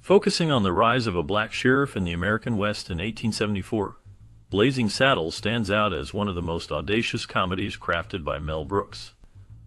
Focusing on the rise of a black sheriff in the American West in 1874, Blazing Saddles stands out as one of the most audacious comedies crafted by Mel Brooks.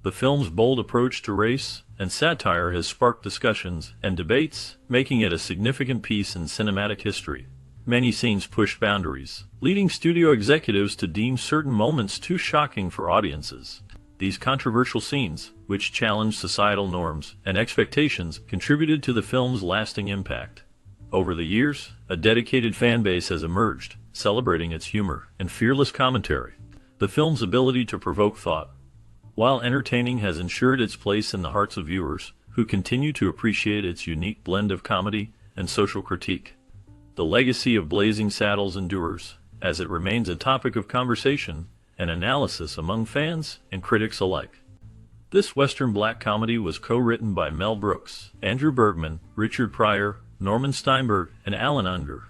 The film's bold approach to race and satire has sparked discussions and debates, making it a significant piece in cinematic history. Many scenes push boundaries, leading studio executives to deem certain moments too shocking for audiences. These controversial scenes, which challenged societal norms and expectations, contributed to the film's lasting impact. Over the years, a dedicated fan base has emerged, celebrating its humor and fearless commentary. The film's ability to provoke thought, while entertaining, has ensured its place in the hearts of viewers, who continue to appreciate its unique blend of comedy and social critique. The legacy of Blazing Saddles endures, as it remains a topic of conversation and analysis among fans and critics alike. This Western black comedy was co-written by Mel Brooks, Andrew Bergman, Richard Pryor, Norman Steinberg, and Alan Unger.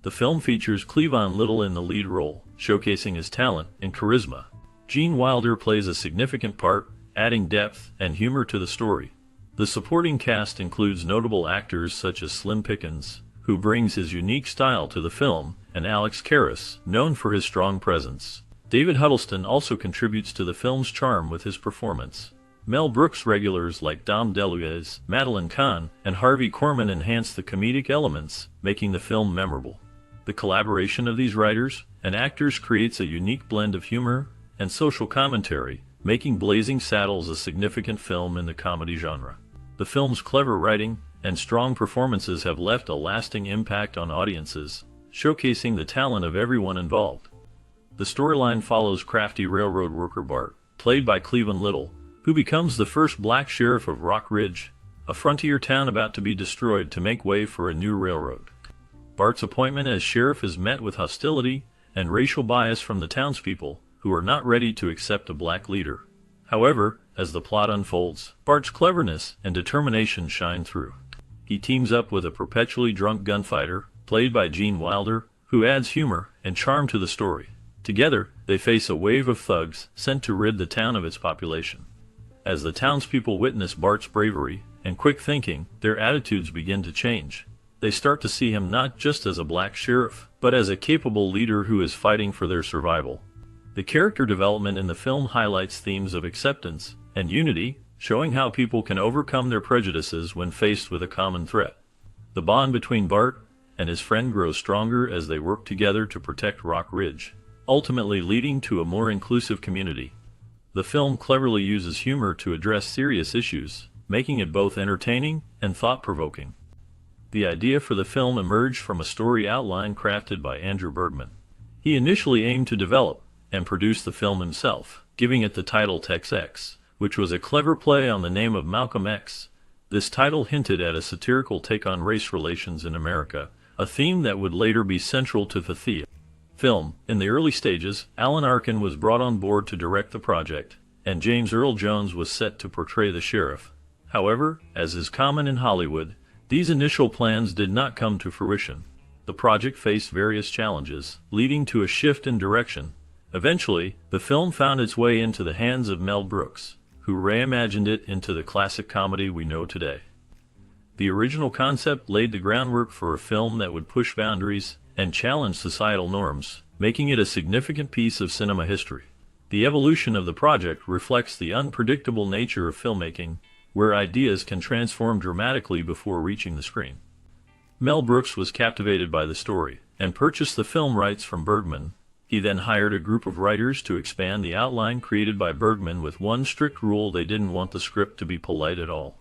The film features Cleavon Little in the lead role, showcasing his talent and charisma. Gene Wilder plays a significant part, adding depth and humor to the story. The supporting cast includes notable actors such as Slim Pickens, who brings his unique style to the film, and Alex Karras, known for his strong presence. David Huddleston also contributes to the film's charm with his performance. Mel Brooks' regulars like Dom DeLuise, Madeline Kahn, and Harvey Korman enhance the comedic elements, making the film memorable. The collaboration of these writers and actors creates a unique blend of humor and social commentary, making Blazing Saddles a significant film in the comedy genre. The film's clever writing and strong performances have left a lasting impact on audiences, showcasing the talent of everyone involved. The storyline follows crafty railroad worker Bart, played by Cleavon Little, who becomes the first black sheriff of Rock Ridge, a frontier town about to be destroyed to make way for a new railroad. Bart's appointment as sheriff is met with hostility and racial bias from the townspeople, who are not ready to accept a black leader. However, as the plot unfolds, Bart's cleverness and determination shine through. He teams up with a perpetually drunk gunfighter, played by Gene Wilder, who adds humor and charm to the story. Together, they face a wave of thugs sent to rid the town of its population. As the townspeople witness Bart's bravery and quick thinking, their attitudes begin to change. They start to see him not just as a black sheriff, but as a capable leader who is fighting for their survival. The character development in the film highlights themes of acceptance and unity, showing how people can overcome their prejudices when faced with a common threat. The bond between Bart and his friend grows stronger as they work together to protect Rock Ridge, ultimately leading to a more inclusive community. The film cleverly uses humor to address serious issues, making it both entertaining and thought-provoking. The idea for the film emerged from a story outline crafted by Andrew Bergman. He initially aimed to develop and produce the film himself, giving it the title Tex-X, which was a clever play on the name of Malcolm X. This title hinted at a satirical take on race relations in America, a theme that would later be central to the film. In the early stages, Alan Arkin was brought on board to direct the project, and James Earl Jones was set to portray the sheriff. However, as is common in Hollywood, these initial plans did not come to fruition. The project faced various challenges, leading to a shift in direction. Eventually, the film found its way into the hands of Mel Brooks, who reimagined it into the classic comedy we know today. The original concept laid the groundwork for a film that would push boundaries and challenge societal norms, making it a significant piece of cinema history. The evolution of the project reflects the unpredictable nature of filmmaking, where ideas can transform dramatically before reaching the screen. Mel Brooks was captivated by the story and purchased the film rights from Bergman. He then hired a group of writers to expand the outline created by Bergman with one strict rule: they didn't want the script to be polite at all.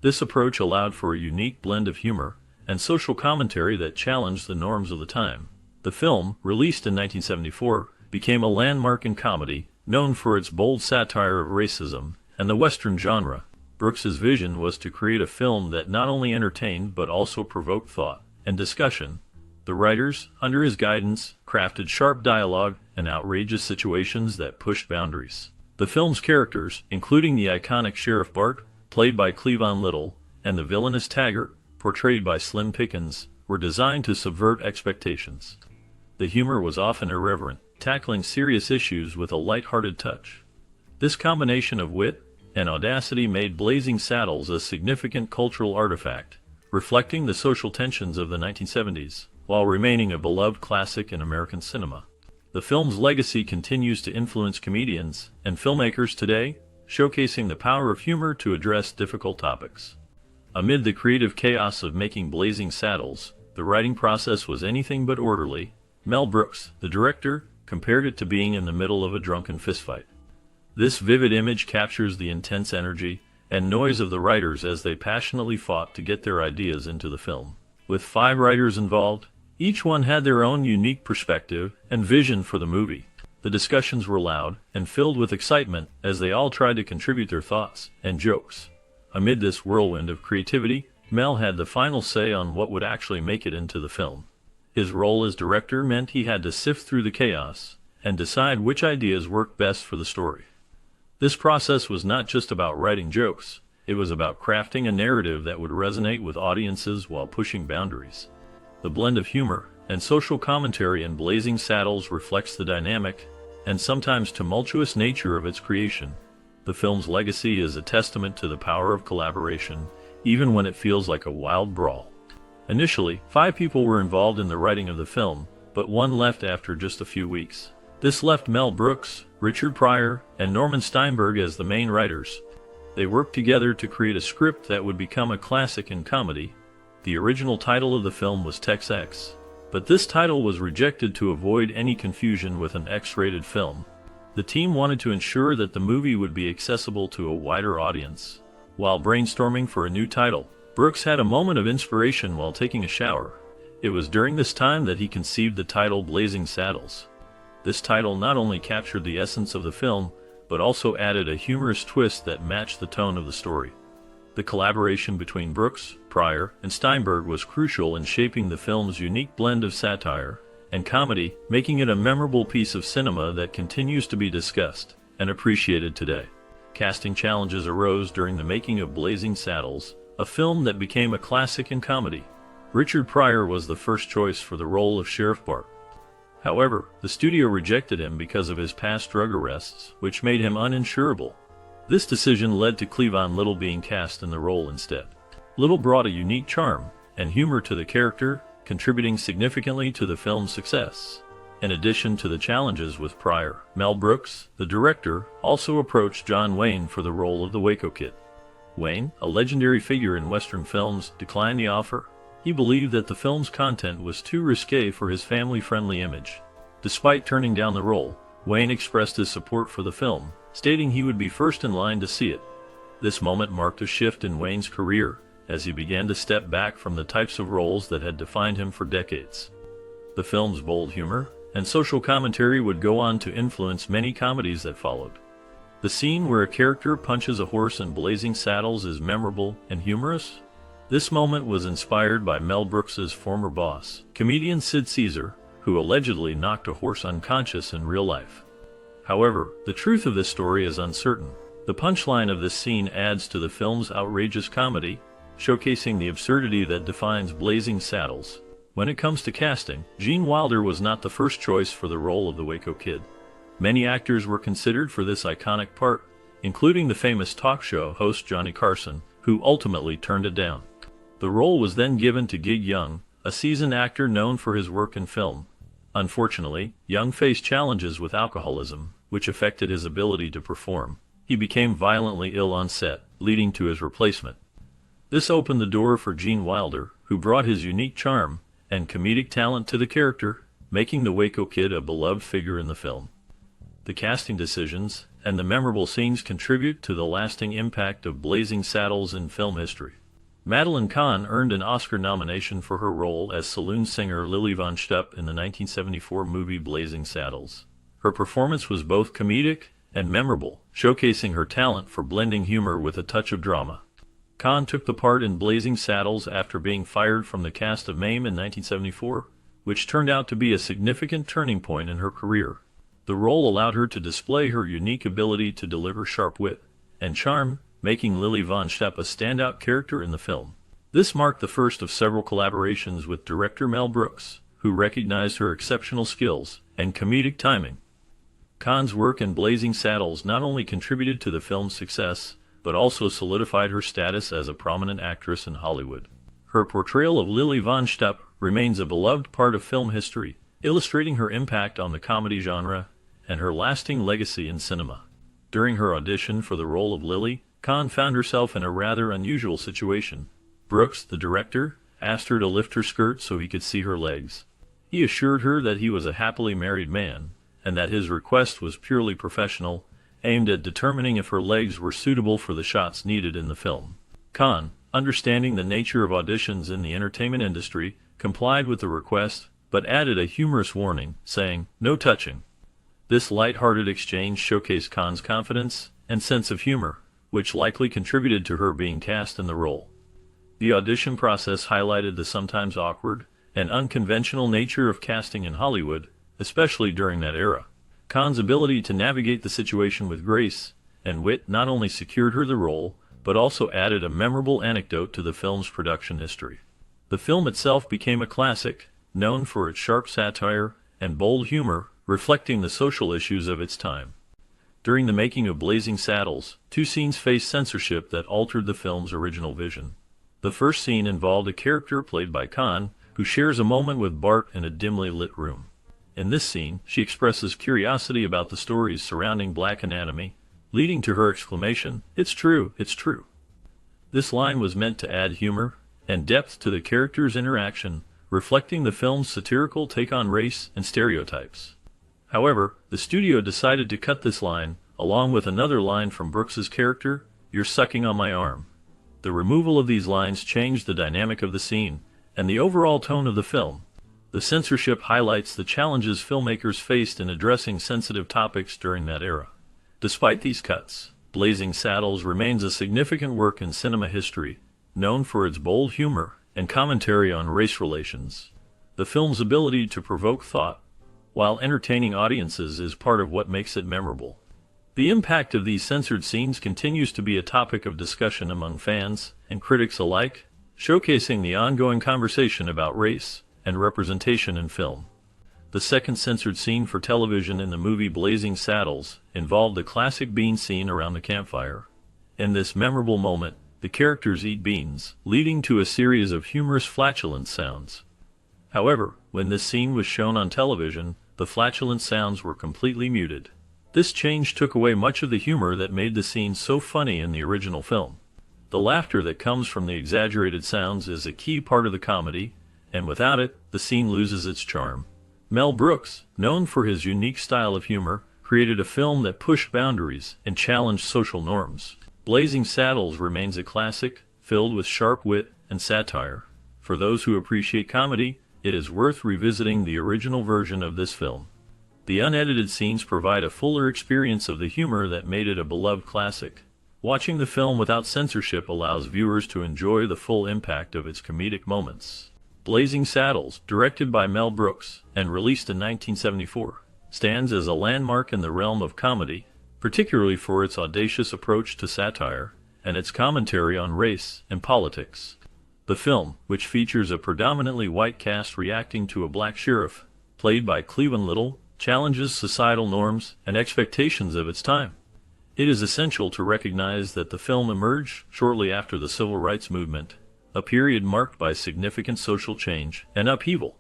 This approach allowed for a unique blend of humor and social commentary that challenged the norms of the time. The film, released in 1974, became a landmark in comedy, known for its bold satire of racism and the Western genre. Brooks's vision was to create a film that not only entertained but also provoked thought and discussion. The writers, under his guidance, crafted sharp dialogue and outrageous situations that pushed boundaries. The film's characters, including the iconic Sheriff Bart, played by Cleavon Little, and the villainous Taggart, portrayed by Slim Pickens, were designed to subvert expectations. The humor was often irreverent, tackling serious issues with a light-hearted touch. This combination of wit and audacity made Blazing Saddles a significant cultural artifact, reflecting the social tensions of the 1970s, while remaining a beloved classic in American cinema. The film's legacy continues to influence comedians and filmmakers today, showcasing the power of humor to address difficult topics. Amid the creative chaos of making Blazing Saddles, the writing process was anything but orderly. Mel Brooks, the director, compared it to being in the middle of a drunken fistfight. This vivid image captures the intense energy and noise of the writers as they passionately fought to get their ideas into the film. With 5 writers involved, each one had their own unique perspective and vision for the movie. The discussions were loud and filled with excitement as they all tried to contribute their thoughts and jokes. Amid this whirlwind of creativity, Mel had the final say on what would actually make it into the film. His role as director meant he had to sift through the chaos and decide which ideas worked best for the story. This process was not just about writing jokes, it was about crafting a narrative that would resonate with audiences while pushing boundaries. The blend of humor and social commentary in Blazing Saddles reflects the dynamic and sometimes tumultuous nature of its creation. The film's legacy is a testament to the power of collaboration, even when it feels like a wild brawl. Initially, 5 people were involved in the writing of the film, but one left after just a few weeks. This left Mel Brooks, Richard Pryor, and Norman Steinberg as the main writers. They worked together to create a script that would become a classic in comedy. The original title of the film was Tex-X, but this title was rejected to avoid any confusion with an X-rated film. The team wanted to ensure that the movie would be accessible to a wider audience. While brainstorming for a new title, Brooks had a moment of inspiration while taking a shower. It was during this time that he conceived the title Blazing Saddles. This title not only captured the essence of the film, but also added a humorous twist that matched the tone of the story. The collaboration between Brooks, Pryor, and Steinberg was crucial in shaping the film's unique blend of satire and comedy, making it a memorable piece of cinema that continues to be discussed and appreciated today. Casting challenges arose during the making of Blazing Saddles, a film that became a classic in comedy. Richard Pryor was the first choice for the role of Sheriff Bart. However, the studio rejected him because of his past drug arrests, which made him uninsurable. This decision led to Cleavon Little being cast in the role instead. Little brought a unique charm and humor to the character, contributing significantly to the film's success. In addition to the challenges with Pryor, Mel Brooks, the director, also approached John Wayne for the role of the Waco Kid. Wayne, a legendary figure in Western films, declined the offer. He believed that the film's content was too risque for his family-friendly image. Despite turning down the role, Wayne expressed his support for the film, stating he would be first in line to see it. This moment marked a shift in Wayne's career, as he began to step back from the types of roles that had defined him for decades. The film's bold humor and social commentary would go on to influence many comedies that followed. The scene where a character punches a horse in Blazing Saddles is memorable and humorous. This moment was inspired by Mel Brooks's former boss, comedian Sid Caesar, who allegedly knocked a horse unconscious in real life. However, the truth of this story is uncertain. The punchline of this scene adds to the film's outrageous comedy, showcasing the absurdity that defines Blazing Saddles. When it comes to casting, Gene Wilder was not the first choice for the role of the Waco Kid. Many actors were considered for this iconic part, including the famous talk show host Johnny Carson, who ultimately turned it down. The role was then given to Gig Young, a seasoned actor known for his work in film. Unfortunately, Young faced challenges with alcoholism, which affected his ability to perform. He became violently ill on set, leading to his replacement. This opened the door for Gene Wilder, who brought his unique charm and comedic talent to the character, making the Waco Kid a beloved figure in the film. The casting decisions and the memorable scenes contribute to the lasting impact of Blazing Saddles in film history. Madeline Kahn earned an Oscar nomination for her role as saloon singer Lily Von Shtupp in the 1974 movie Blazing Saddles. Her performance was both comedic and memorable, showcasing her talent for blending humor with a touch of drama. Kahn took the part in Blazing Saddles after being fired from the cast of MAME in 1974, which turned out to be a significant turning point in her career. The role allowed her to display her unique ability to deliver sharp wit and charm, making Lily Von Shtupp a standout character in the film. This marked the first of several collaborations with director Mel Brooks, who recognized her exceptional skills and comedic timing. Kahn's work in Blazing Saddles not only contributed to the film's success, but also solidified her status as a prominent actress in Hollywood. Her portrayal of Lily von Stupp remains a beloved part of film history, illustrating her impact on the comedy genre and her lasting legacy in cinema. During her audition for the role of Lily, Cahn found herself in a rather unusual situation. Brooks, the director, asked her to lift her skirt so he could see her legs. He assured her that he was a happily married man, and that his request was purely professional, aimed at determining if her legs were suitable for the shots needed in the film. Cahn, understanding the nature of auditions in the entertainment industry, complied with the request, but added a humorous warning, saying, "No touching." This light-hearted exchange showcased Cahn's confidence and sense of humor, which likely contributed to her being cast in the role. The audition process highlighted the sometimes awkward and unconventional nature of casting in Hollywood, especially during that era. Cahn's ability to navigate the situation with grace and wit not only secured her the role, but also added a memorable anecdote to the film's production history. The film itself became a classic, known for its sharp satire and bold humor, reflecting the social issues of its time. During the making of Blazing Saddles, two scenes faced censorship that altered the film's original vision. The first scene involved a character played by Cahn, who shares a moment with Bart in a dimly lit room. In this scene, she expresses curiosity about the stories surrounding black anatomy, leading to her exclamation, "It's true, it's true." This line was meant to add humor and depth to the character's interaction, reflecting the film's satirical take on race and stereotypes. However, the studio decided to cut this line, along with another line from Brooks's character, "You're sucking on my arm." The removal of these lines changed the dynamic of the scene and the overall tone of the film. The censorship highlights the challenges filmmakers faced in addressing sensitive topics during that era. Despite these cuts, Blazing Saddles remains a significant work in cinema history, known for its bold humor and commentary on race relations. The film's ability to provoke thought while entertaining audiences is part of what makes it memorable. The impact of these censored scenes continues to be a topic of discussion among fans and critics alike, showcasing the ongoing conversation about race and representation in film. The second censored scene for television in the movie Blazing Saddles involved the classic bean scene around the campfire. In this memorable moment, the characters eat beans, leading to a series of humorous flatulent sounds. However, when this scene was shown on television, the flatulent sounds were completely muted. This change took away much of the humor that made the scene so funny in the original film. The laughter that comes from the exaggerated sounds is a key part of the comedy, and without it, the scene loses its charm. Mel Brooks, known for his unique style of humor, created a film that pushed boundaries and challenged social norms. Blazing Saddles remains a classic, filled with sharp wit and satire. For those who appreciate comedy, it is worth revisiting the original version of this film. The unedited scenes provide a fuller experience of the humor that made it a beloved classic. Watching the film without censorship allows viewers to enjoy the full impact of its comedic moments. Blazing Saddles, directed by Mel Brooks and released in 1974, stands as a landmark in the realm of comedy, particularly for its audacious approach to satire and its commentary on race and politics. The film, which features a predominantly white cast reacting to a black sheriff, played by Cleavon Little, challenges societal norms and expectations of its time. It is essential to recognize that the film emerged shortly after the Civil Rights Movement, a period marked by significant social change and upheaval.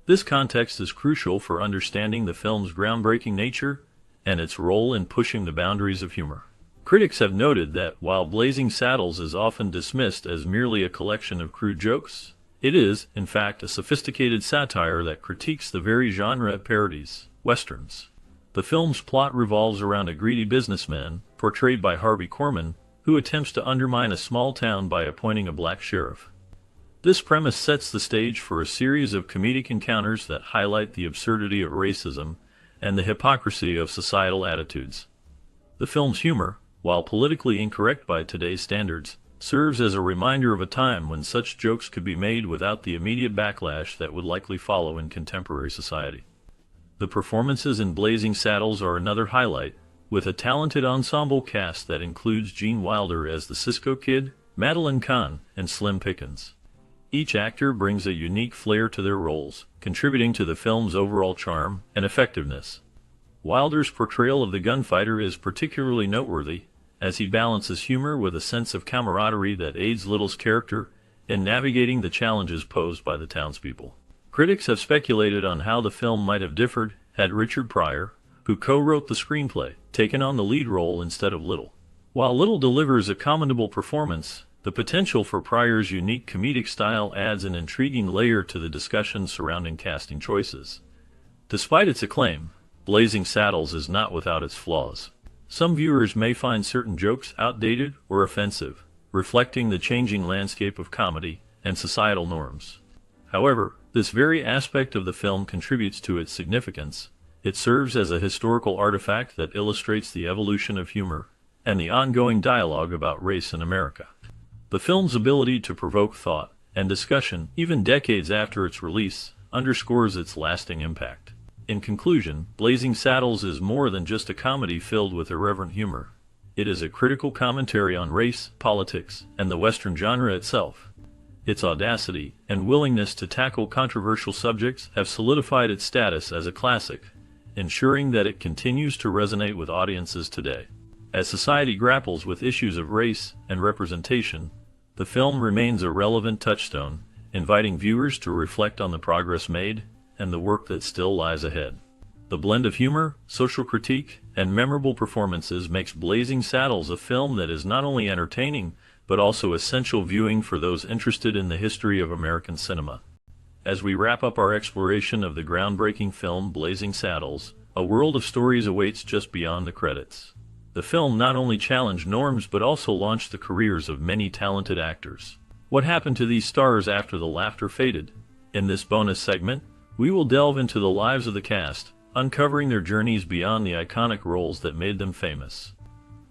This context is crucial for understanding the film's groundbreaking nature and its role in pushing the boundaries of humor. Critics have noted that while Blazing Saddles is often dismissed as merely a collection of crude jokes, it is, in fact, a sophisticated satire that critiques the very genre it parodies, westerns. The film's plot revolves around a greedy businessman, portrayed by Harvey Korman, who attempts to undermine a small town by appointing a black sheriff. This premise sets the stage for a series of comedic encounters that highlight the absurdity of racism and the hypocrisy of societal attitudes. The film's humor, while politically incorrect by today's standards, serves as a reminder of a time when such jokes could be made without the immediate backlash that would likely follow in contemporary society. The performances in Blazing Saddles are another highlight, with a talented ensemble cast that includes Gene Wilder as the Cisco Kid, Madeline Kahn, and Slim Pickens. Each actor brings a unique flair to their roles, contributing to the film's overall charm and effectiveness. Wilder's portrayal of the gunfighter is particularly noteworthy, as he balances humor with a sense of camaraderie that aids Little's character in navigating the challenges posed by the townspeople. Critics have speculated on how the film might have differed had Richard Pryor, who co-wrote the screenplay, taken on the lead role instead of Little. While Little delivers a commendable performance, the potential for Pryor's unique comedic style adds an intriguing layer to the discussion surrounding casting choices. Despite its acclaim, Blazing Saddles is not without its flaws. Some viewers may find certain jokes outdated or offensive, reflecting the changing landscape of comedy and societal norms. However, this very aspect of the film contributes to its significance. It serves as a historical artifact that illustrates the evolution of humor and the ongoing dialogue about race in America. The film's ability to provoke thought and discussion, even decades after its release, underscores its lasting impact. In conclusion, Blazing Saddles is more than just a comedy filled with irreverent humor. It is a critical commentary on race, politics, and the Western genre itself. Its audacity and willingness to tackle controversial subjects have solidified its status as a classic, ensuring that it continues to resonate with audiences today. As society grapples with issues of race and representation, the film remains a relevant touchstone, inviting viewers to reflect on the progress made and the work that still lies ahead. The blend of humor, social critique, and memorable performances makes Blazing Saddles a film that is not only entertaining, but also essential viewing for those interested in the history of American cinema. As we wrap up our exploration of the groundbreaking film Blazing Saddles, a world of stories awaits just beyond the credits. The film not only challenged norms but also launched the careers of many talented actors. What happened to these stars after the laughter faded? In this bonus segment, we will delve into the lives of the cast, uncovering their journeys beyond the iconic roles that made them famous.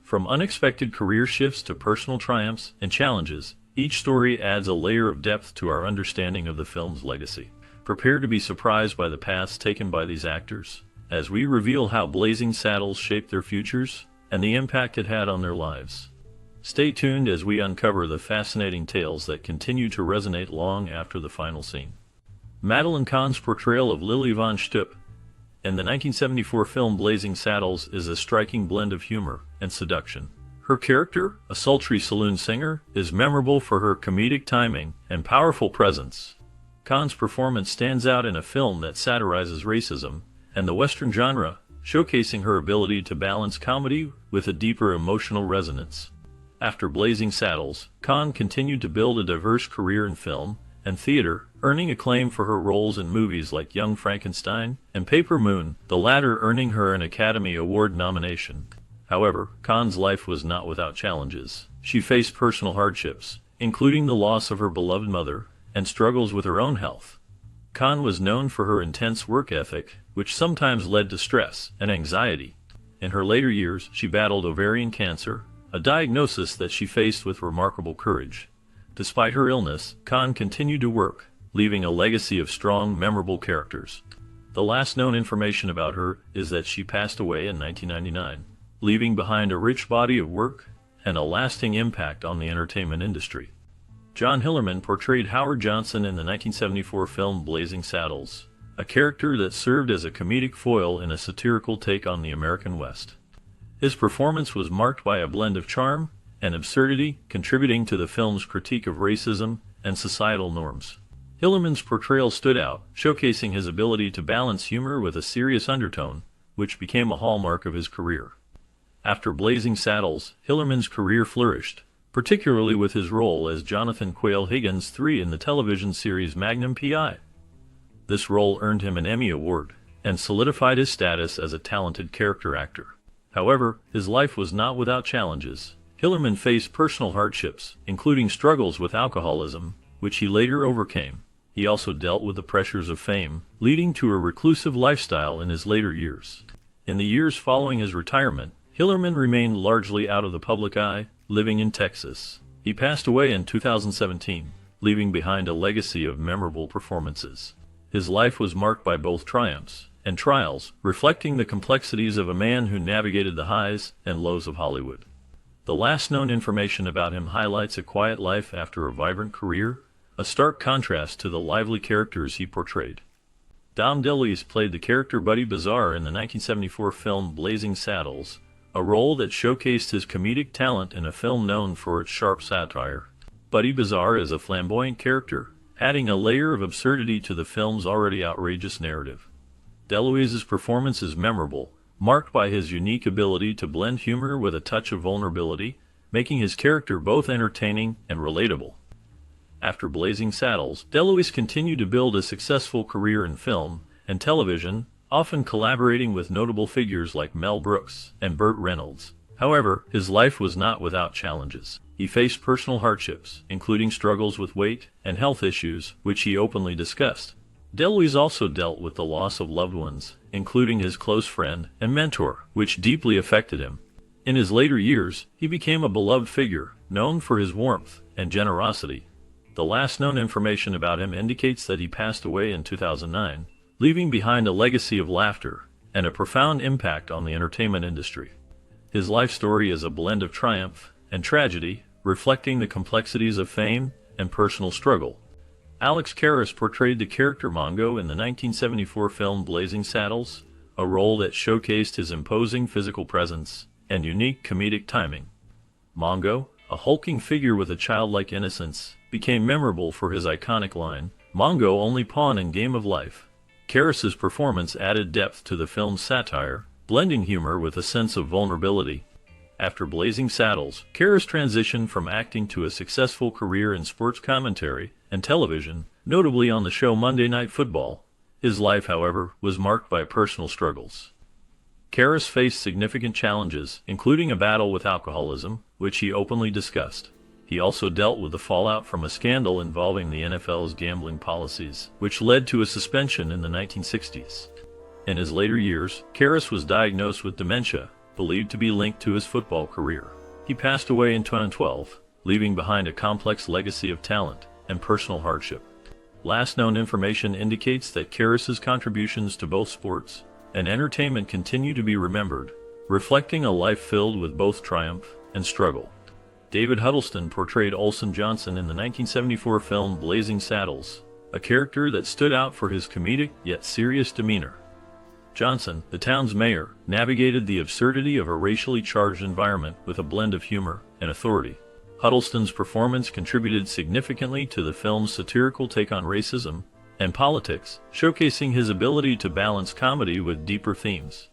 From unexpected career shifts to personal triumphs and challenges, each story adds a layer of depth to our understanding of the film's legacy. Prepare to be surprised by the paths taken by these actors, as we reveal how Blazing Saddles shaped their futures and the impact it had on their lives. Stay tuned as we uncover the fascinating tales that continue to resonate long after the final scene. Madeline Kahn's portrayal of Lily Von Shtupp in the 1974 film Blazing Saddles is a striking blend of humor and seduction. Her character, a sultry saloon singer, is memorable for her comedic timing and powerful presence. Kahn's performance stands out in a film that satirizes racism and the Western genre, showcasing her ability to balance comedy with a deeper emotional resonance. After Blazing Saddles, Kahn continued to build a diverse career in film and theater, earning acclaim for her roles in movies like Young Frankenstein and Paper Moon, the latter earning her an Academy Award nomination. However, Kahn's life was not without challenges. She faced personal hardships, including the loss of her beloved mother, and struggles with her own health. Kahn was known for her intense work ethic, which sometimes led to stress and anxiety. In her later years, she battled ovarian cancer, a diagnosis that she faced with remarkable courage. Despite her illness, Kahn continued to work, leaving a legacy of strong, memorable characters. The last known information about her is that she passed away in 1999, leaving behind a rich body of work and a lasting impact on the entertainment industry. John Hillerman portrayed Howard Johnson in the 1974 film Blazing Saddles, a character that served as a comedic foil in a satirical take on the American West. His performance was marked by a blend of charm and absurdity, contributing to the film's critique of racism and societal norms. Hillerman's portrayal stood out, showcasing his ability to balance humor with a serious undertone, which became a hallmark of his career. After Blazing Saddles, Hillerman's career flourished, particularly with his role as Jonathan Quayle Higgins III in the television series Magnum P.I. This role earned him an Emmy Award and solidified his status as a talented character actor. However, his life was not without challenges. Hillerman faced personal hardships, including struggles with alcoholism, which he later overcame. He also dealt with the pressures of fame, leading to a reclusive lifestyle in his later years. In the years following his retirement, Hillerman remained largely out of the public eye, living in Texas. He passed away in 2017, leaving behind a legacy of memorable performances. His life was marked by both triumphs and trials, reflecting the complexities of a man who navigated the highs and lows of Hollywood. The last known information about him highlights a quiet life after a vibrant career, a stark contrast to the lively characters he portrayed. Dom DeLuise played the character Buddy Bazaar in the 1974 film Blazing Saddles, a role that showcased his comedic talent in a film known for its sharp satire. Buddy Bazaar is a flamboyant character, adding a layer of absurdity to the film's already outrageous narrative. DeLuise's performance is memorable, marked by his unique ability to blend humor with a touch of vulnerability, making his character both entertaining and relatable. After Blazing Saddles, DeLuise continued to build a successful career in film and television, often collaborating with notable figures like Mel Brooks and Burt Reynolds. However, his life was not without challenges. He faced personal hardships, including struggles with weight and health issues, which he openly discussed. DeLuise also dealt with the loss of loved ones, including his close friend and mentor, which deeply affected him. In his later years, he became a beloved figure, known for his warmth and generosity. The last known information about him indicates that he passed away in 2009, leaving behind a legacy of laughter and a profound impact on the entertainment industry. His life story is a blend of triumph and tragedy, reflecting the complexities of fame and personal struggle. Alex Karras portrayed the character Mongo in the 1974 film Blazing Saddles, a role that showcased his imposing physical presence and unique comedic timing. Mongo, a hulking figure with a childlike innocence, became memorable for his iconic line, "Mongo only pawn in game of life." Karras's performance added depth to the film's satire, blending humor with a sense of vulnerability. After Blazing Saddles, Karras transitioned from acting to a successful career in sports commentary and television, notably on the show Monday Night Football. His life, however, was marked by personal struggles. Karras faced significant challenges, including a battle with alcoholism, which he openly discussed. He also dealt with the fallout from a scandal involving the NFL's gambling policies, which led to a suspension in the 1960s. In his later years, Karras was diagnosed with dementia, believed to be linked to his football career. He passed away in 2012, leaving behind a complex legacy of talent and personal hardship. Last known information indicates that Karras's contributions to both sports and entertainment continue to be remembered, reflecting a life filled with both triumph and struggle. David Huddleston portrayed Olson Johnson in the 1974 film Blazing Saddles, a character that stood out for his comedic yet serious demeanor. Johnson, the town's mayor, navigated the absurdity of a racially charged environment with a blend of humor and authority. Huddleston's performance contributed significantly to the film's satirical take on racism and politics, showcasing his ability to balance comedy with deeper themes.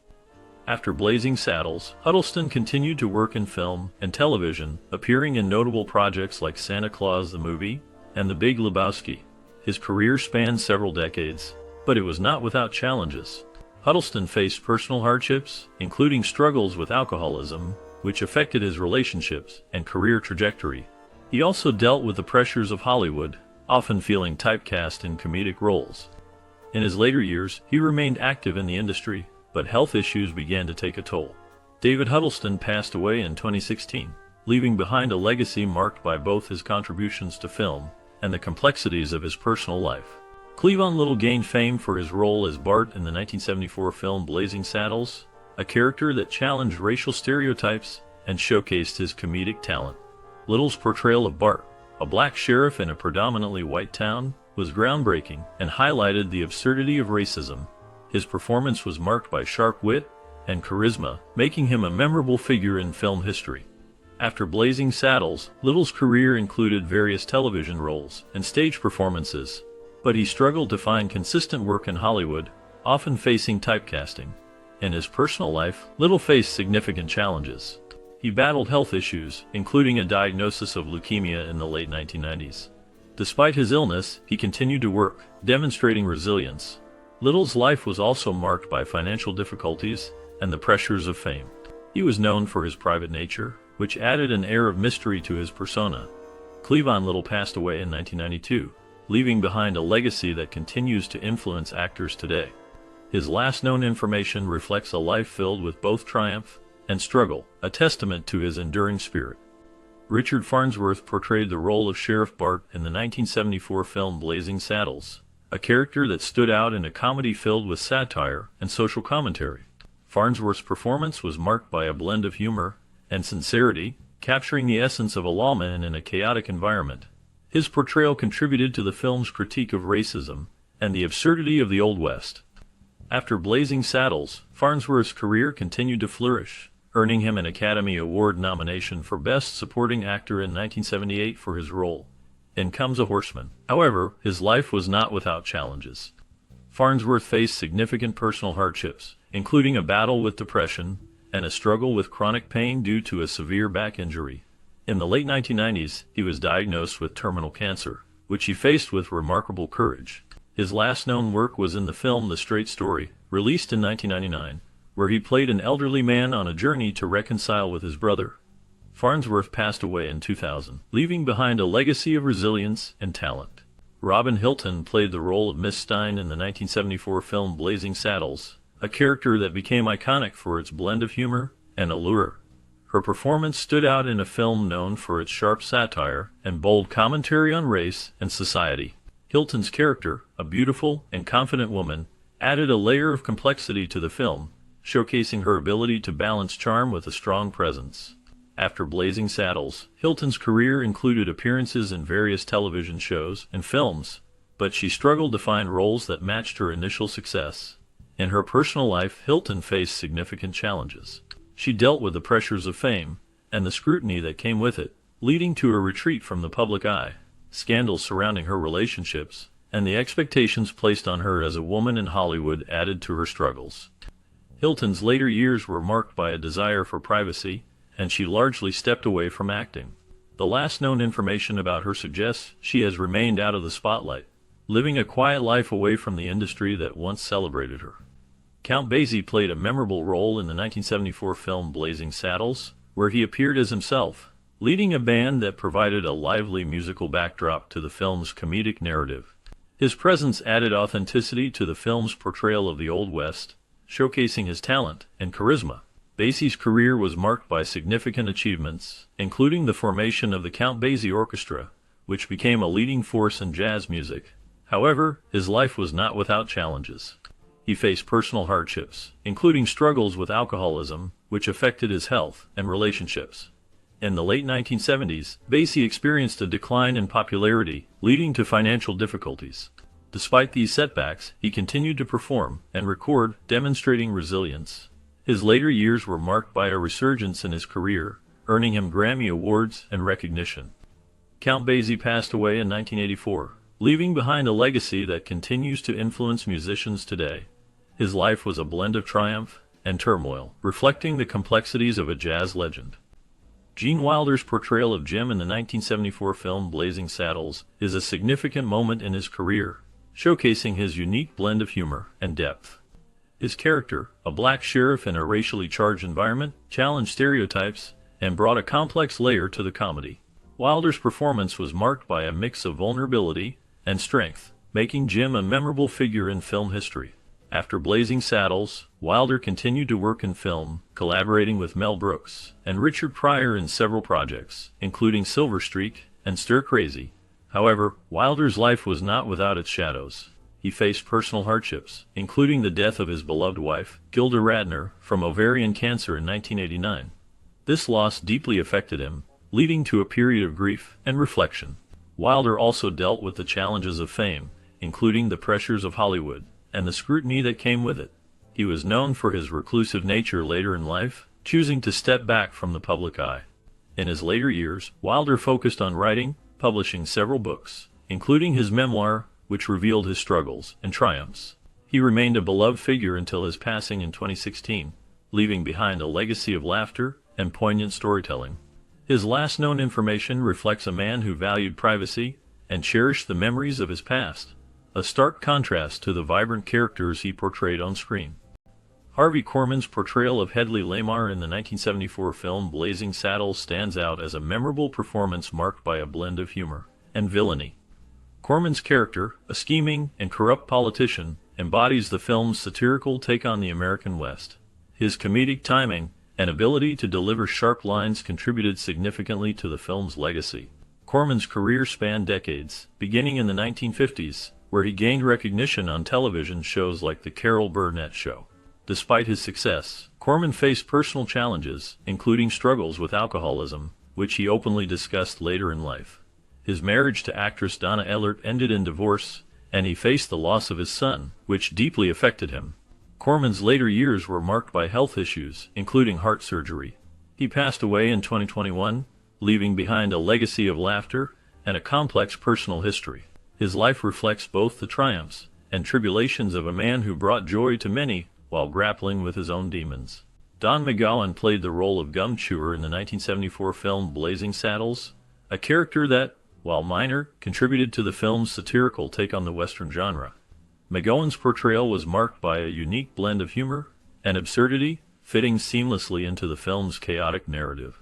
After Blazing Saddles, Huddleston continued to work in film and television, appearing in notable projects like Santa Claus the Movie and The Big Lebowski. His career spanned several decades, but it was not without challenges. Huddleston faced personal hardships, including struggles with alcoholism, which affected his relationships and career trajectory. He also dealt with the pressures of Hollywood, often feeling typecast in comedic roles. In his later years, he remained active in the industry, but health issues began to take a toll. David Huddleston passed away in 2016, leaving behind a legacy marked by both his contributions to film and the complexities of his personal life. Cleavon Little gained fame for his role as Bart in the 1974 film Blazing Saddles, a character that challenged racial stereotypes and showcased his comedic talent. Little's portrayal of Bart, a black sheriff in a predominantly white town, was groundbreaking and highlighted the absurdity of racism. His performance was marked by sharp wit and charisma, making him a memorable figure in film history. After Blazing Saddles, Little's career included various television roles and stage performances, but he struggled to find consistent work in Hollywood, often facing typecasting. In his personal life, Little faced significant challenges. He battled health issues, including a diagnosis of leukemia in the late 1990s. Despite his illness, he continued to work, demonstrating resilience. Little's life was also marked by financial difficulties and the pressures of fame. He was known for his private nature, which added an air of mystery to his persona. Cleavon Little passed away in 1992, leaving behind a legacy that continues to influence actors today. His last known information reflects a life filled with both triumph and struggle, a testament to his enduring spirit. Richard Farnsworth portrayed the role of Sheriff Bart in the 1974 film Blazing Saddles, a character that stood out in a comedy filled with satire and social commentary. Farnsworth's performance was marked by a blend of humor and sincerity, capturing the essence of a lawman in a chaotic environment. His portrayal contributed to the film's critique of racism and the absurdity of the Old West. After Blazing Saddles, Farnsworth's career continued to flourish, earning him an Academy Award nomination for Best Supporting Actor in 1978 for his role in Comes a Horseman. However, his life was not without challenges. Farnsworth faced significant personal hardships, including a battle with depression and a struggle with chronic pain due to a severe back injury. In the late 1990s, he was diagnosed with terminal cancer, which he faced with remarkable courage. His last known work was in the film The Straight Story, released in 1999, where he played an elderly man on a journey to reconcile with his brother. Farnsworth passed away in 2000, leaving behind a legacy of resilience and talent. Robin Hilton played the role of Miss Stein in the 1974 film Blazing Saddles, a character that became iconic for its blend of humor and allure. Her performance stood out in a film known for its sharp satire and bold commentary on race and society. Hilton's character, a beautiful and confident woman, added a layer of complexity to the film, showcasing her ability to balance charm with a strong presence. After Blazing Saddles, Hilton's career included appearances in various television shows and films, but she struggled to find roles that matched her initial success. In her personal life, Hilton faced significant challenges. She dealt with the pressures of fame and the scrutiny that came with it, leading to a retreat from the public eye. Scandals surrounding her relationships and the expectations placed on her as a woman in Hollywood added to her struggles. Hilton's later years were marked by a desire for privacy, and she largely stepped away from acting. The last known information about her suggests she has remained out of the spotlight, living a quiet life away from the industry that once celebrated her. Count Basie played a memorable role in the 1974 film Blazing Saddles, where he appeared as himself, leading a band that provided a lively musical backdrop to the film's comedic narrative. His presence added authenticity to the film's portrayal of the Old West, showcasing his talent and charisma. Basie's career was marked by significant achievements, including the formation of the Count Basie Orchestra, which became a leading force in jazz music. However, his life was not without challenges. He faced personal hardships, including struggles with alcoholism, which affected his health and relationships. In the late 1970s, Basie experienced a decline in popularity, leading to financial difficulties. Despite these setbacks, he continued to perform and record, demonstrating resilience. His later years were marked by a resurgence in his career, earning him Grammy Awards and recognition. Count Basie passed away in 1984, leaving behind a legacy that continues to influence musicians today. His life was a blend of triumph and turmoil, reflecting the complexities of a jazz legend. Gene Wilder's portrayal of Jim in the 1974 film Blazing Saddles is a significant moment in his career, showcasing his unique blend of humor and depth. His character, a black sheriff in a racially charged environment, challenged stereotypes and brought a complex layer to the comedy. Wilder's performance was marked by a mix of vulnerability and strength, making Jim a memorable figure in film history. After Blazing Saddles, Wilder continued to work in film, collaborating with Mel Brooks and Richard Pryor in several projects, including Silver Streak and Stir Crazy. However, Wilder's life was not without its shadows. He faced personal hardships, including the death of his beloved wife, Gilda Radner, from ovarian cancer in 1989. This loss deeply affected him, leading to a period of grief and reflection. Wilder also dealt with the challenges of fame, including the pressures of Hollywood and the scrutiny that came with it. He was known for his reclusive nature later in life, choosing to step back from the public eye. In his later years, Wilder focused on writing, publishing several books, including his memoir, which revealed his struggles and triumphs. He remained a beloved figure until his passing in 2016, leaving behind a legacy of laughter and poignant storytelling. His last known information reflects a man who valued privacy and cherished the memories of his past, a stark contrast to the vibrant characters he portrayed on screen. Harvey Korman's portrayal of Hedley Lamarr in the 1974 film Blazing Saddles stands out as a memorable performance marked by a blend of humor and villainy. Korman's character, a scheming and corrupt politician, embodies the film's satirical take on the American West. His comedic timing and ability to deliver sharp lines contributed significantly to the film's legacy. Korman's career spanned decades, beginning in the 1950s, where he gained recognition on television shows like The Carol Burnett Show. Despite his success, Korman faced personal challenges, including struggles with alcoholism, which he openly discussed later in life. His marriage to actress Donna Ehlert ended in divorce, and he faced the loss of his son, which deeply affected him. Corman's later years were marked by health issues, including heart surgery. He passed away in 2021, leaving behind a legacy of laughter and a complex personal history. His life reflects both the triumphs and tribulations of a man who brought joy to many while grappling with his own demons. Don McGowan played the role of Gum Chewer in the 1974 film Blazing Saddles, a character that, while minor, contributed to the film's satirical take on the Western genre. McGowan's portrayal was marked by a unique blend of humor and absurdity, fitting seamlessly into the film's chaotic narrative.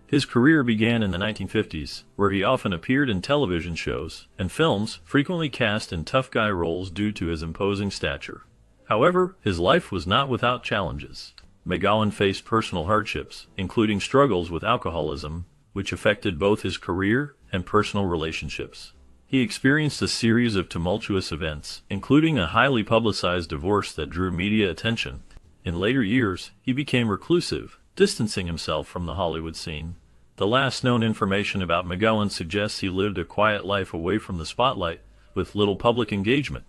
His career began in the 1950s, where he often appeared in television shows and films, frequently cast in tough guy roles due to his imposing stature. However, his life was not without challenges. McGowan faced personal hardships, including struggles with alcoholism, which affected both his career and personal relationships. He experienced a series of tumultuous events, including a highly publicized divorce that drew media attention. In later years, he became reclusive, distancing himself from the Hollywood scene. The last known information about McGowan suggests he lived a quiet life away from the spotlight, with little public engagement.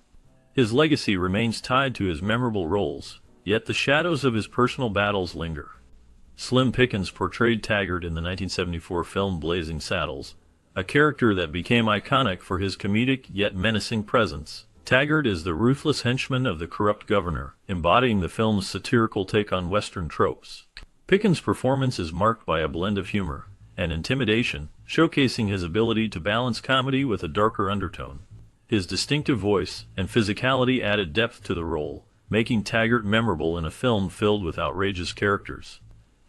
His legacy remains tied to his memorable roles, yet the shadows of his personal battles linger. Slim Pickens portrayed Taggart in the 1974 film Blazing Saddles, a character that became iconic for his comedic yet menacing presence. Taggart is the ruthless henchman of the corrupt governor, embodying the film's satirical take on Western tropes. Pickens' performance is marked by a blend of humor and intimidation, showcasing his ability to balance comedy with a darker undertone. His distinctive voice and physicality added depth to the role, making Taggart memorable in a film filled with outrageous characters.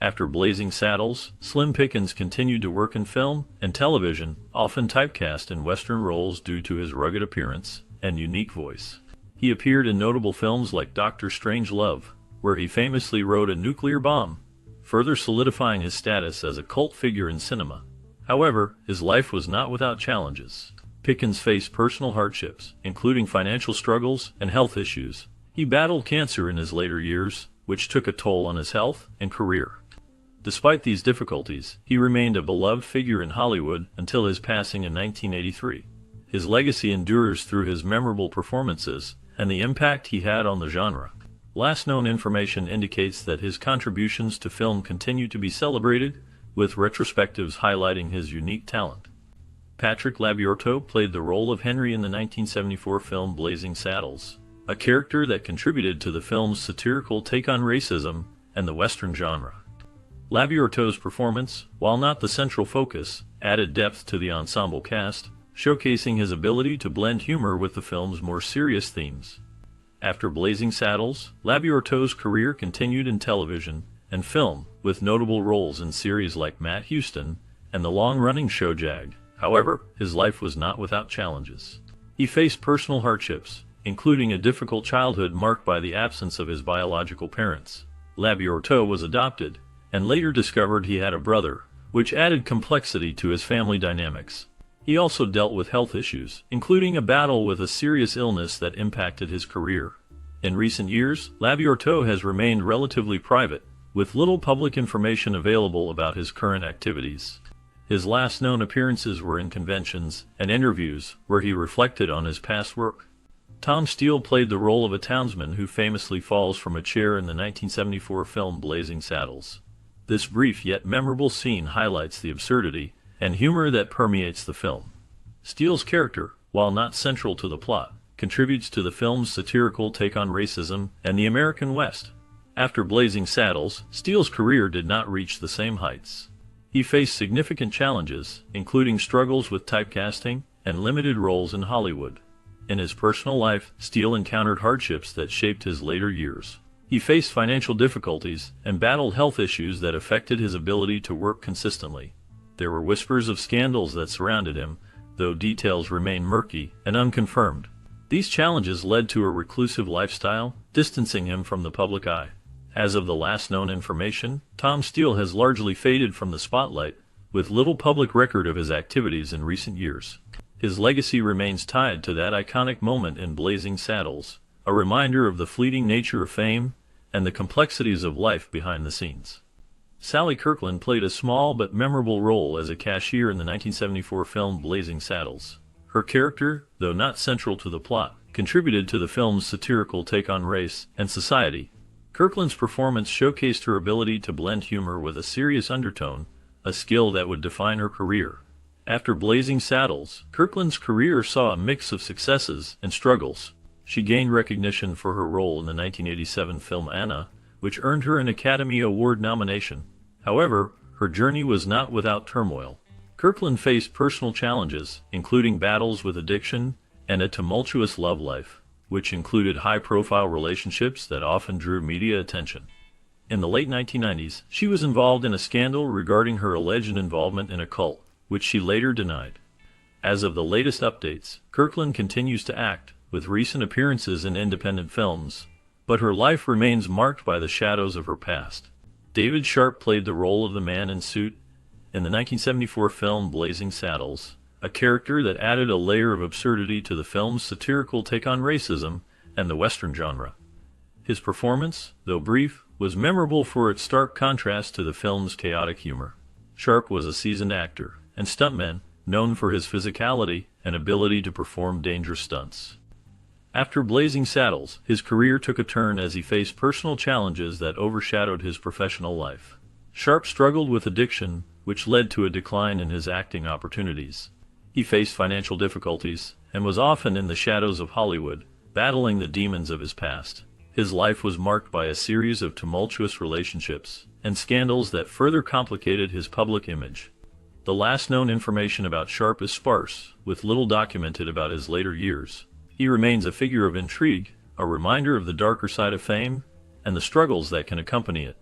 After Blazing Saddles, Slim Pickens continued to work in film and television, often typecast in Western roles due to his rugged appearance and unique voice. He appeared in notable films like Dr. Strangelove, where he famously wrote a nuclear bomb, further solidifying his status as a cult figure in cinema. However, his life was not without challenges. Pickens faced personal hardships, including financial struggles and health issues. He battled cancer in his later years, which took a toll on his health and career. Despite these difficulties, he remained a beloved figure in Hollywood until his passing in 1983. His legacy endures through his memorable performances and the impact he had on the genre. Last known information indicates that his contributions to film continue to be celebrated, with retrospectives highlighting his unique talent. Patrick Labyorteaux played the role of Henry in the 1974 film Blazing Saddles, a character that contributed to the film's satirical take on racism and the Western genre. Labyorteaux's performance, while not the central focus, added depth to the ensemble cast, showcasing his ability to blend humor with the film's more serious themes. After Blazing Saddles, Labyorteaux's career continued in television and film, with notable roles in series like Matt Houston and the long-running show Jag. However, his life was not without challenges. He faced personal hardships, including a difficult childhood marked by the absence of his biological parents. Labyorteaux was adopted, and later discovered he had a brother, which added complexity to his family dynamics. He also dealt with health issues, including a battle with a serious illness that impacted his career. In recent years, Labyorteaux has remained relatively private, with little public information available about his current activities. His last known appearances were in conventions and interviews, where he reflected on his past work. Tom Steele played the role of a townsman who famously falls from a chair in the 1974 film Blazing Saddles. This brief yet memorable scene highlights the absurdity and humor that permeates the film. Steele's character, while not central to the plot, contributes to the film's satirical take on racism and the American West. After Blazing Saddles, Steele's career did not reach the same heights. He faced significant challenges, including struggles with typecasting and limited roles in Hollywood. In his personal life, Steele encountered hardships that shaped his later years. He faced financial difficulties and battled health issues that affected his ability to work consistently. There were whispers of scandals that surrounded him, though details remain murky and unconfirmed. These challenges led to a reclusive lifestyle, distancing him from the public eye. As of the last known information, Tom Steele has largely faded from the spotlight, with little public record of his activities in recent years. His legacy remains tied to that iconic moment in Blazing Saddles, a reminder of the fleeting nature of fame and the complexities of life behind the scenes. Sally Kirkland played a small but memorable role as a cashier in the 1974 film Blazing Saddles. Her character, though not central to the plot, contributed to the film's satirical take on race and society. Kirkland's performance showcased her ability to blend humor with a serious undertone, a skill that would define her career. After Blazing Saddles, Kirkland's career saw a mix of successes and struggles. She gained recognition for her role in the 1987 film Anna, which earned her an Academy Award nomination. However, her journey was not without turmoil. Kirkland faced personal challenges, including battles with addiction and a tumultuous love life, which included high-profile relationships that often drew media attention. In the late 1990s, she was involved in a scandal regarding her alleged involvement in a cult, which she later denied. As of the latest updates, Kirkland continues to act, with recent appearances in independent films, but her life remains marked by the shadows of her past. David Sharp played the role of the man in suit in the 1974 film Blazing Saddles, a character that added a layer of absurdity to the film's satirical take on racism and the Western genre. His performance, though brief, was memorable for its stark contrast to the film's chaotic humor. Sharp was a seasoned actor and stuntman, known for his physicality and ability to perform dangerous stunts. After Blazing Saddles, his career took a turn as he faced personal challenges that overshadowed his professional life. Sharp struggled with addiction, which led to a decline in his acting opportunities. He faced financial difficulties and was often in the shadows of Hollywood, battling the demons of his past. His life was marked by a series of tumultuous relationships and scandals that further complicated his public image. The last known information about Sharp is sparse, with little documented about his later years. He remains a figure of intrigue, a reminder of the darker side of fame, and the struggles that can accompany it.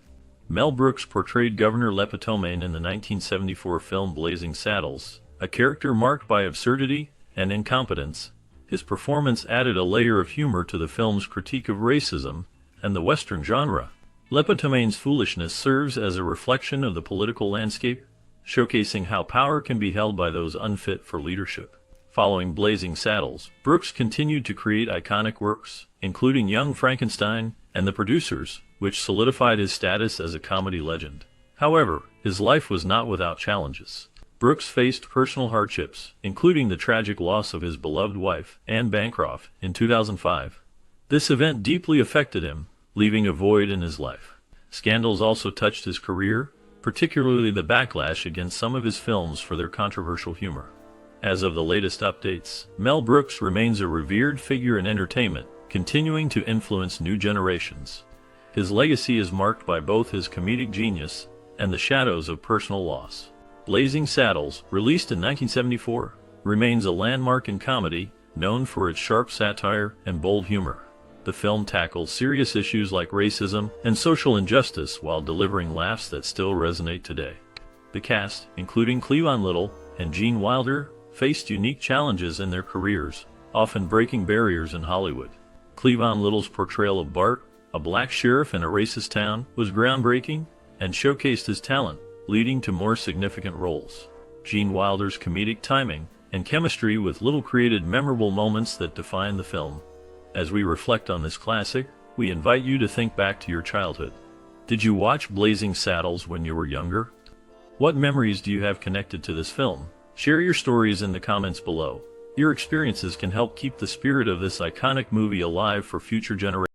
Mel Brooks portrayed Governor Lepetomaine in the 1974 film Blazing Saddles, a character marked by absurdity and incompetence. His performance added a layer of humor to the film's critique of racism and the Western genre. Lepetomaine's foolishness serves as a reflection of the political landscape, showcasing how power can be held by those unfit for leadership. Following Blazing Saddles, Brooks continued to create iconic works, including Young Frankenstein and The Producers, which solidified his status as a comedy legend. However, his life was not without challenges. Brooks faced personal hardships, including the tragic loss of his beloved wife, Anne Bancroft, in 2005. This event deeply affected him, leaving a void in his life. Scandals also touched his career, particularly the backlash against some of his films for their controversial humor. As of the latest updates, Mel Brooks remains a revered figure in entertainment, continuing to influence new generations. His legacy is marked by both his comedic genius and the shadows of personal loss. Blazing Saddles, released in 1974, remains a landmark in comedy, known for its sharp satire and bold humor. The film tackles serious issues like racism and social injustice while delivering laughs that still resonate today. The cast, including Cleavon Little and Gene Wilder, faced unique challenges in their careers, often breaking barriers in Hollywood. Cleavon Little's portrayal of Bart, a black sheriff in a racist town, was groundbreaking and showcased his talent, leading to more significant roles. Gene Wilder's comedic timing and chemistry with Little created memorable moments that define the film. As we reflect on this classic, we invite you to think back to your childhood. Did you watch Blazing Saddles when you were younger? What memories do you have connected to this film? Share your stories in the comments below. Your experiences can help keep the spirit of this iconic movie alive for future generations.